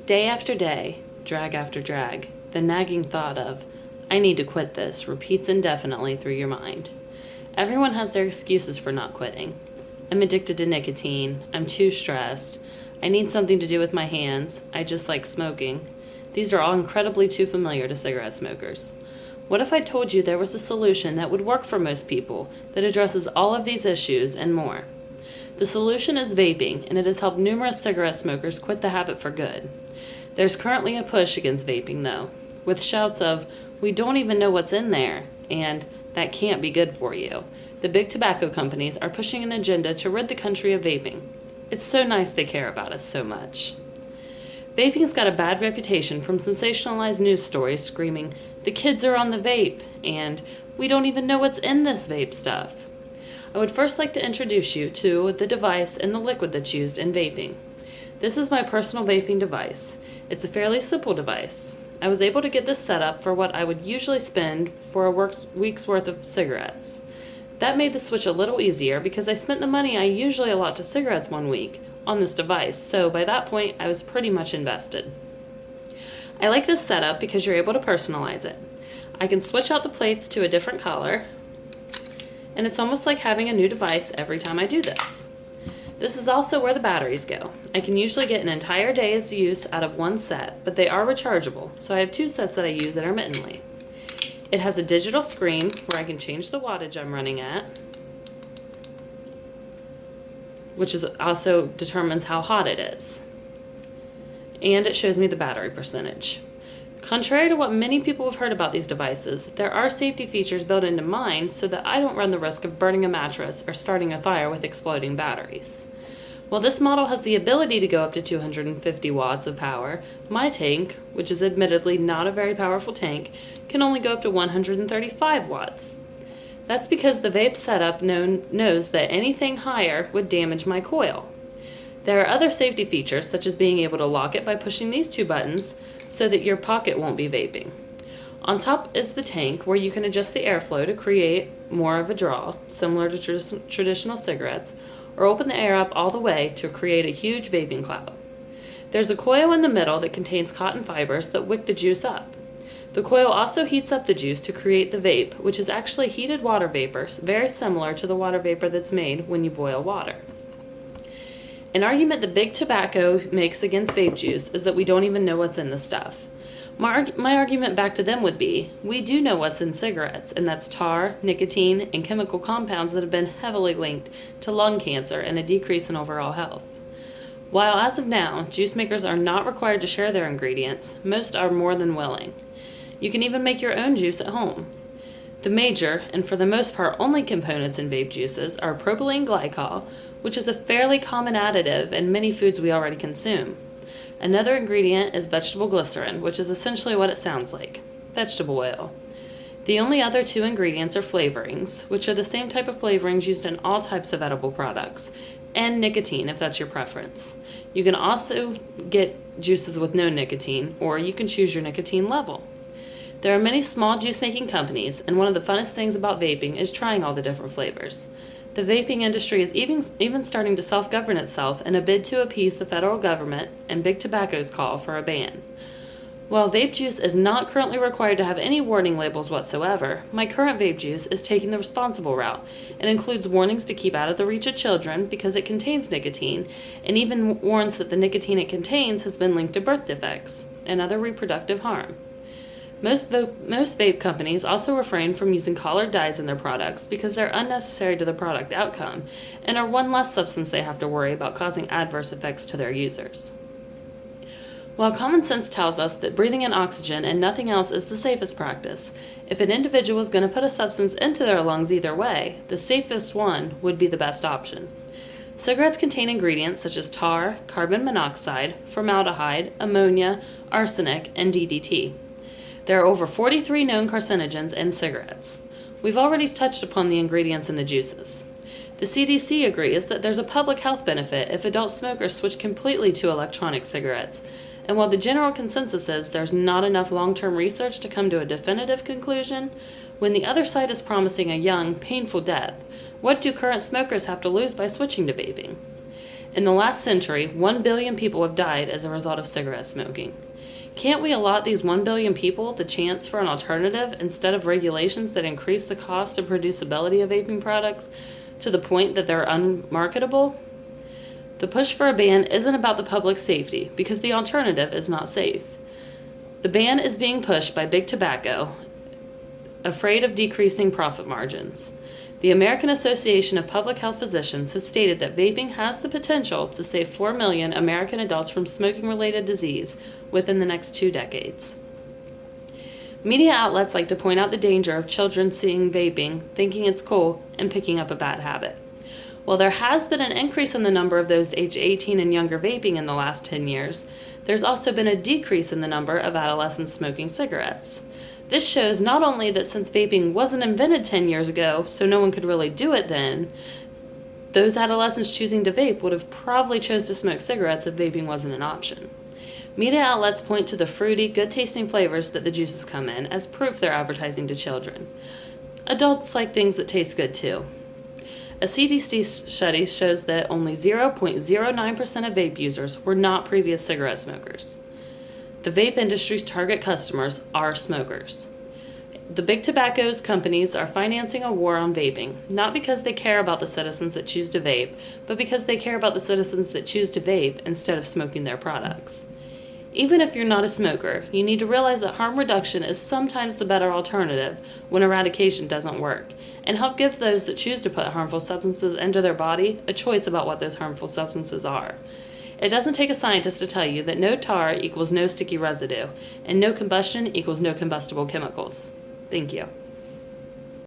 Day after day, drag after drag, the nagging thought of, I need to quit this, repeats indefinitely through your mind. Everyone has their excuses for not quitting. I'm addicted to nicotine. I'm too stressed. I need something to do with my hands. I just like smoking. These are all incredibly too familiar to cigarette smokers. What if I told you there was a solution that would work for most people, that addresses all of these issues and more? The solution is vaping, and it has helped numerous cigarette smokers quit the habit for good. There's currently a push against vaping, though, with shouts of, we don't even know what's in there, and that can't be good for you. The big tobacco companies are pushing an agenda to rid the country of vaping. It's so nice they care about us so much. Vaping's got a bad reputation from sensationalized news stories screaming, the kids are on the vape, and we don't even know what's in this vape stuff. I would first like to introduce you to the device and the liquid that's used in vaping. This is my personal vaping device. It's a fairly simple device. I was able to get this set up for what I would usually spend for a week's worth of cigarettes. That made the switch a little easier because I spent the money I usually allot to cigarettes 1 week on this device, so by that point I was pretty much invested. I like this setup because you're able to personalize it. I can switch out the plates to a different color, and it's almost like having a new device every time I do this. This is also where the batteries go. I can usually get an entire day's use out of one set, but they are rechargeable, so I have 2 sets that I use intermittently. It has a digital screen where I can change the wattage I'm running at, which also determines how hot it is. And it shows me the battery percentage. Contrary to what many people have heard about these devices, there are safety features built into mine so that I don't run the risk of burning a mattress or starting a fire with exploding batteries. While this model has the ability to go up to 250 watts of power, my tank, which is admittedly not a very powerful tank, can only go up to 135 watts. That's because the vape setup knows that anything higher would damage my coil. There are other safety features, such as being able to lock it by pushing these 2 buttons so that your pocket won't be vaping. On top is the tank, where you can adjust the airflow to create more of a draw, similar to traditional cigarettes, or open the air up all the way to create a huge vaping cloud. There's a coil in the middle that contains cotton fibers that wick the juice up. The coil also heats up the juice to create the vape, which is actually heated water vapor, very similar to the water vapor that's made when you boil water. An argument that big tobacco makes against vape juice is that we don't even know what's in the stuff. My argument back to them would be, we do know what's in cigarettes, and that's tar, nicotine, and chemical compounds that have been heavily linked to lung cancer and a decrease in overall health. While as of now, juice makers are not required to share their ingredients, most are more than willing. You can even make your own juice at home. The major, and for the most part only components in vape juices, are propylene glycol, which is a fairly common additive in many foods we already consume. Another ingredient is vegetable glycerin, which is essentially what it sounds like, vegetable oil. The only other 2 ingredients are flavorings, which are the same type of flavorings used in all types of edible products, and nicotine if that's your preference. You can also get juices with no nicotine, or you can choose your nicotine level. There are many small juice-making companies, and one of the funnest things about vaping is trying all the different flavors. The vaping industry is even starting to self-govern itself in a bid to appease the federal government and big tobacco's call for a ban. While vape juice is not currently required to have any warning labels whatsoever, my current vape juice is taking the responsible route and includes warnings to keep out of the reach of children because it contains nicotine, and even warns that the nicotine it contains has been linked to birth defects and other reproductive harm. Most vape companies also refrain from using colored dyes in their products because they're unnecessary to the product outcome and are one less substance they have to worry about causing adverse effects to their users. While common sense tells us that breathing in oxygen and nothing else is the safest practice, if an individual is going to put a substance into their lungs either way, the safest one would be the best option. Cigarettes contain ingredients such as tar, carbon monoxide, formaldehyde, ammonia, arsenic, and DDT. There are over 43 known carcinogens in cigarettes. We've already touched upon the ingredients in the juices. The CDC agrees that there's a public health benefit if adult smokers switch completely to electronic cigarettes, and while the general consensus is there's not enough long-term research to come to a definitive conclusion, when the other side is promising a young, painful death, what do current smokers have to lose by switching to vaping? In the last century, 1 billion people have died as a result of cigarette smoking. Can't we allot these 1 billion people the chance for an alternative instead of regulations that increase the cost and producibility of vaping products to the point that they're unmarketable? The push for a ban isn't about the public safety because the alternative is not safe. The ban is being pushed by big tobacco, afraid of decreasing profit margins. The American Association of Public Health Physicians has stated that vaping has the potential to save 4 million American adults from smoking-related disease within the next 2 decades. Media outlets like to point out the danger of children seeing vaping, thinking it's cool, and picking up a bad habit. While there has been an increase in the number of those aged 18 and younger vaping in the last 10 years, there's also been a decrease in the number of adolescents smoking cigarettes. This shows not only that since vaping wasn't invented 10 years ago, so no one could really do it then, those adolescents choosing to vape would have probably chose to smoke cigarettes if vaping wasn't an option. Media outlets point to the fruity, good-tasting flavors that the juices come in as proof they're advertising to children. Adults like things that taste good too. A CDC study shows that only 0.09% of vape users were not previous cigarette smokers. The vape industry's target customers are smokers. The big tobacco companies are financing a war on vaping, not because they care about the citizens that choose to vape, but because they care about the citizens that choose to vape instead of smoking their products. Even if you're not a smoker, you need to realize that harm reduction is sometimes the better alternative when eradication doesn't work, and help give those that choose to put harmful substances into their body a choice about what those harmful substances are. It doesn't take a scientist to tell you that no tar equals no sticky residue, and no combustion equals no combustible chemicals. Thank you.